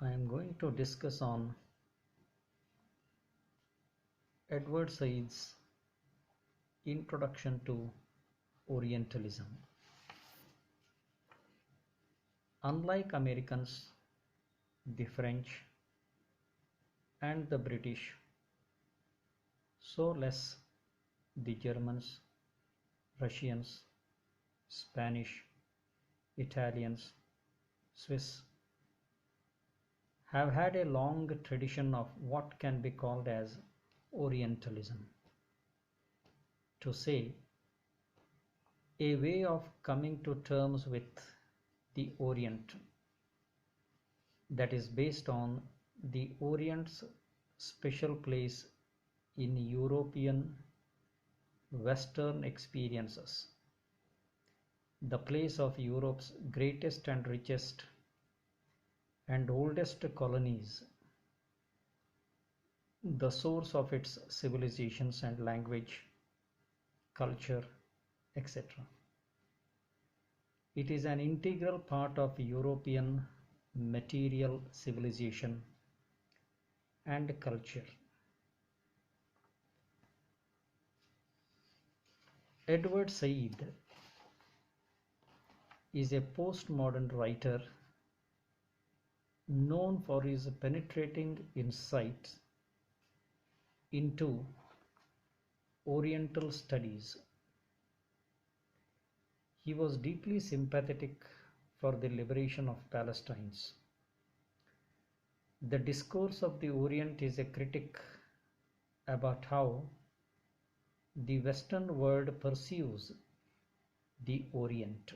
I am going to discuss on Edward Said's introduction to Orientalism. Unlike Americans, the French, and the British, so less the Germans, Russians, Spanish, Italians, Swiss have had a long tradition of what can be called as Orientalism. To say, a way of coming to terms with the Orient that is based on the Orient's special place in European Western experiences, the place of Europe's greatest and richest and oldest colonies, the source of its civilizations and language, culture, etc. It is an integral part of European material civilization and culture. Edward Said is a postmodern writer known for his penetrating insights into Oriental studies. He was deeply sympathetic for the liberation of Palestine. The discourse of the Orient is a critique about how the Western world perceives the Orient.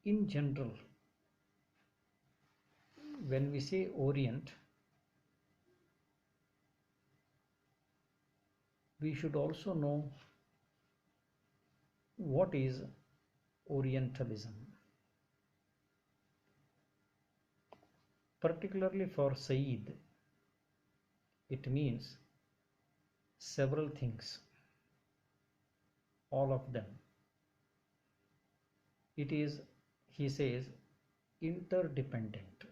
In general, when we say Orient, we should also know what is Orientalism. Particularly for Said, it means several things, all of them. It is, he says, interdependent,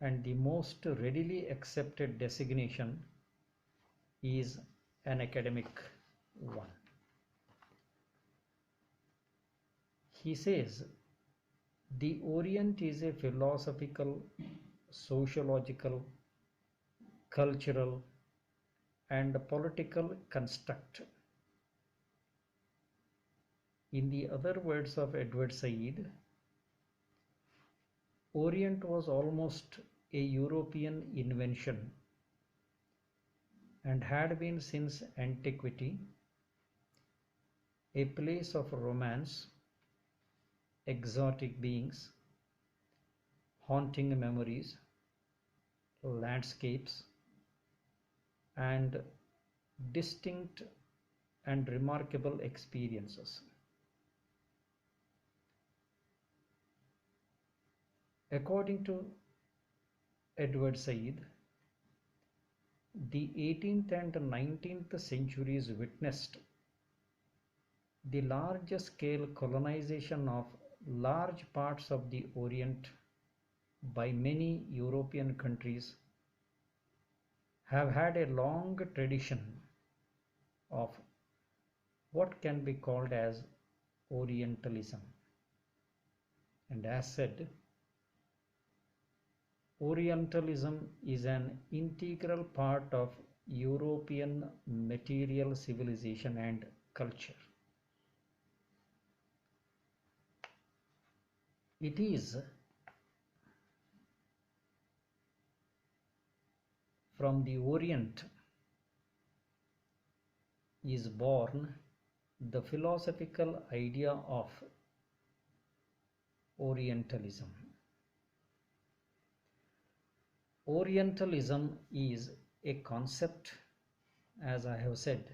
and the most readily accepted designation is an academic one. He says the Orient is a philosophical, sociological, cultural, and political construct. In the other words of Edward Said, Orient was almost a European invention and had been since antiquity a place of romance, exotic beings, haunting memories, landscapes, and distinct and remarkable experiences. According to Edward Said, the 18th and 19th centuries witnessed the large-scale colonization of large parts of the Orient by many European countries have had a long tradition of what can be called as Orientalism. And as said, Orientalism is an integral part of European material civilization and culture. It is from the Orient is born the philosophical idea of Orientalism. Orientalism is a concept, as I have said,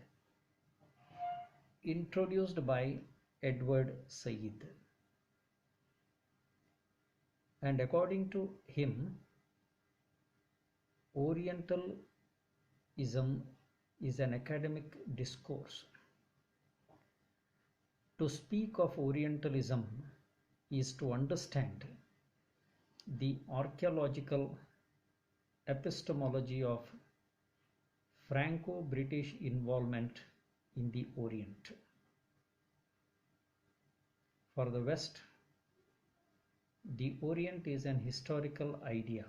introduced by Edward Said. And according to him, Orientalism is an academic discourse. To speak of Orientalism is to understand the archaeological epistemology of Franco-British involvement in the Orient. For the West, the Orient is an historical idea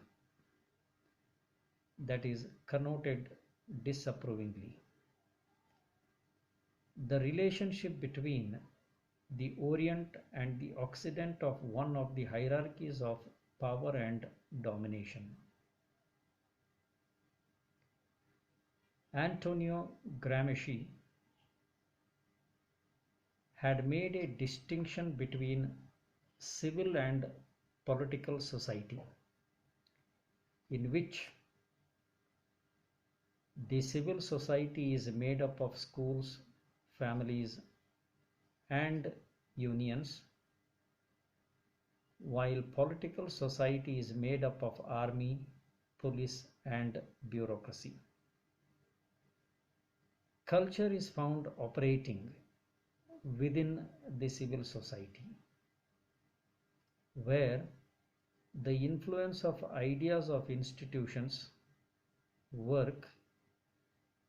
that is connoted disapprovingly. The relationship between the Orient and the Occident of one of the hierarchies of power and domination. Antonio Gramsci had made a distinction between civil and political society, in which the civil society is made up of schools, families, and unions, while political society is made up of army, police, and bureaucracy. Culture is found operating within the civil society, where the influence of ideas of institutions work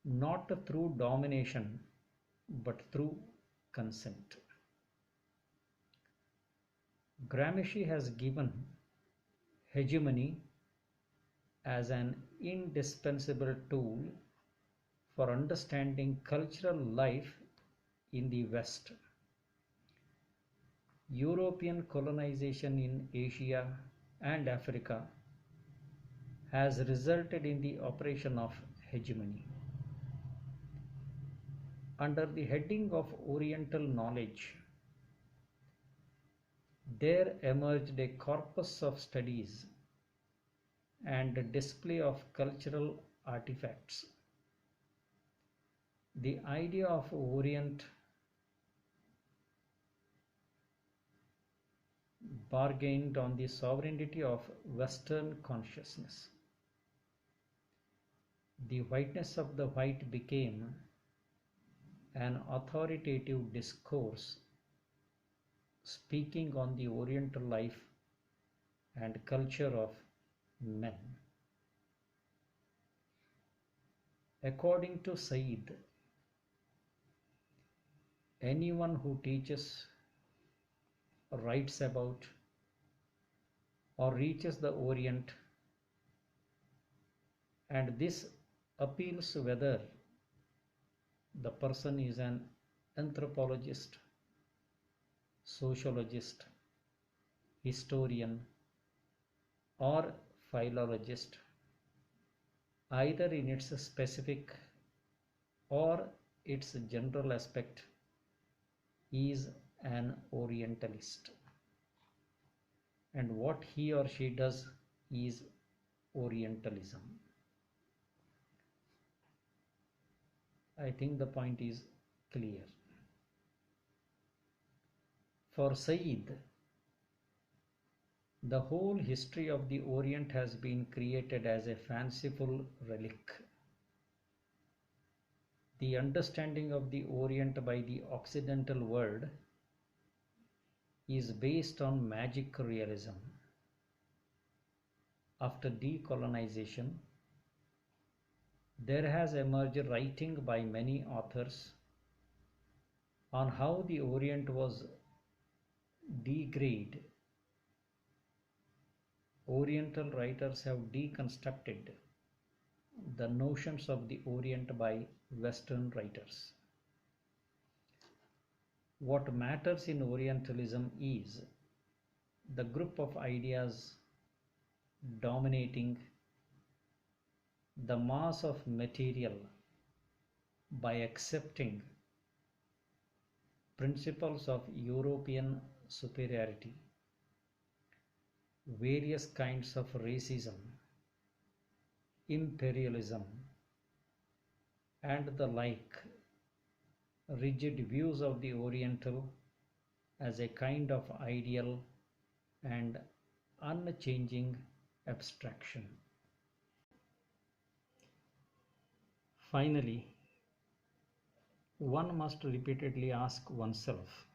not through domination but through consent. Gramsci has given hegemony as an indispensable tool for understanding cultural life in the West. European colonization in Asia and Africa has resulted in the operation of hegemony. Under the heading of Oriental knowledge, there emerged a corpus of studies and display of cultural artifacts. The idea of Orient bargained on the sovereignty of Western consciousness. The whiteness of the white became an authoritative discourse speaking on the Oriental life and culture of men. According to Said, anyone who teaches, writes about, or reaches the Orient, and this appeals whether the person is an anthropologist, sociologist, historian, or philologist, either in its specific or its general aspect, is an Orientalist, and what he or she does is Orientalism. I think the point is clear. For Said, the whole history of the Orient has been created as a fanciful relic. The understanding of the Orient by the Occidental world is based on magic realism. After decolonization, there has emerged writing by many authors on how the Orient was degraded. Oriental writers have deconstructed the notions of the Orient by Western writers. What matters in Orientalism is the group of ideas dominating the mass of material by accepting principles of European superiority, various kinds of racism, imperialism, and the like, rigid views of the Oriental as a kind of ideal and unchanging abstraction. Finally, one must repeatedly ask oneself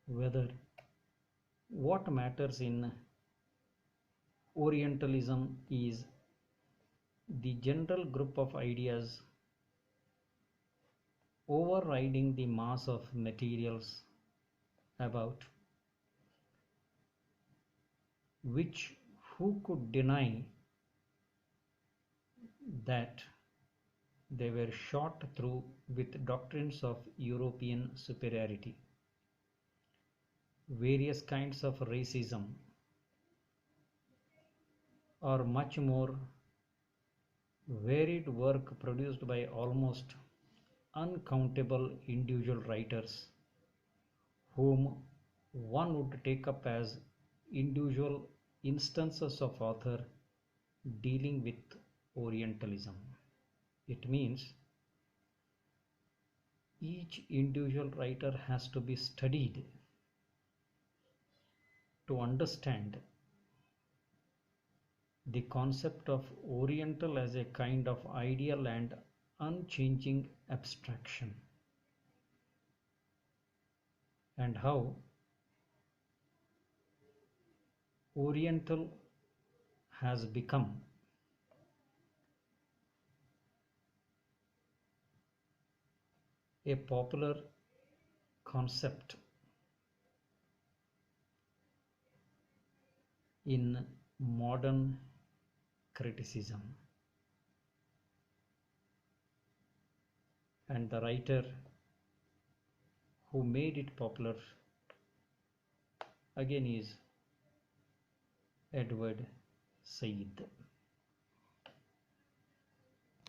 whether what matters in Orientalism is the general group of ideas overriding the mass of materials about which who could deny that they were shot through with doctrines of European superiority, various kinds of racism, or much more varied work produced by almost uncountable individual writers whom one would take up as individual instances of author dealing with Orientalism. It means each individual writer has to be studied to understand the concept of Oriental as a kind of ideal and unchanging abstraction, and how Oriental has become a popular concept in modern criticism, and the writer who made it popular again is Edward Said.